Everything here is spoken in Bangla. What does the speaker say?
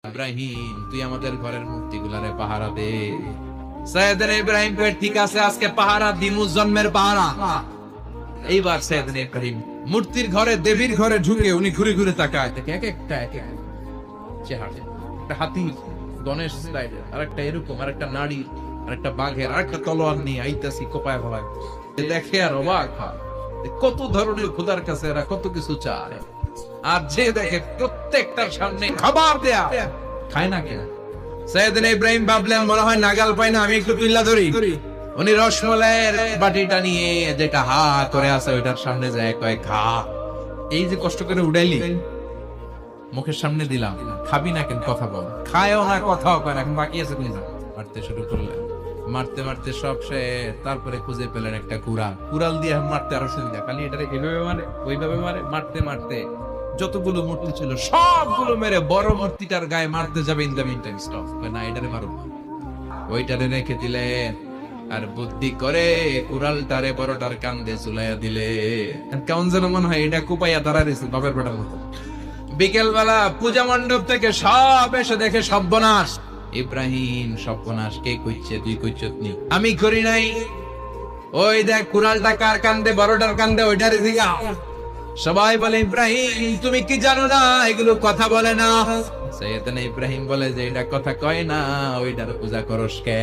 ইব্রাহিম, তুই আমাদের ঘরের মূর্তিগুলারে পাহারা দে। সৈয়দনা ইব্রাহিম কই ঠিক আছে, আজকে পাহারা দিমু, জন্মের পাহারা। এইবার সৈয়দনা ইব্রাহিম মূর্তির ঘরে, দেবীর ঘরে ঢুকে উনি ঘুরে ঘুরে তাকায়, দেখে এক একটা চেহারা, একটা হাতি গণেশ স্টাইলের, আরেকটা এরকম, আরেকটা নারী, আরেকটা বাঘের, আরেকটা তলোয়ার নিয়ে আইতাছি কোপায় ফলায়। দেখে আর অবাক হয়, কত ধরনের খোদার কাছে এরা কত কিছু চায়। আর যে দেখে প্রত্যেকটার সামনে খাবার দেয়া, খায় না কেন? সৈয়দনা ইব্রাহিম ভাবলেন মনে হয় নাগাল পাই না, আমি একটু পিল্লা ধরি। উনি রসমলাইয়ের বাটিটা নিয়ে যেটা হা করে আছে ওইটার সামনে যায়, কয় খা। এই যে কষ্ট করে উড়াইলি, মুখের সামনে দিলাম, খাবি না কেন? কথা বল। খায়ও না, কথাও কয় না, এখন বাকি আছে তুমি যা। মারতে শুরু করলেন, মারতে মারতে সব শেষ। তারপরে খুঁজে পেলেন একটা কুড়াল দিয়ে মারতে আরো সুবিধা, খালি এটারে এভাবে মারে, ওইভাবে মারে। মারতে মারতে যতগুলো মূর্তি ছিল সবগুলো মেরে বড় মূর্তিটার গায়ে মারতে যাবে, in the meantime stop, না এটারে মারো, ওইটারে রেখে দিলেন। আর বুদ্ধি করে কুড়ালটারে বড়টার কান্দে ঝুলাইয়া দিলে। কেমন যেন মনে হয় এটা কুপাইয়া দাঁড়া রয়েছে বাপের বেটার মতো। বিকেল বেলা পূজা মণ্ডপ থেকে সব এসে দেখে সর্বনাশ। ইব্রাহিম, সর্বনাশ কে কইছে? তুই কইছত নি? আমি করি নাই। ওই দেখ কুড়ালটা কার কান্দে, বড়টার কান্দে, ওইটারে দিগা। সবাই বলে ইব্রাহিম তুমি কি জানো না এগুলো কথা বলে না? সৈয়দনা ইব্রাহিম বলে যে এটা কথা কয় না, ওইটার পূজা করস কে?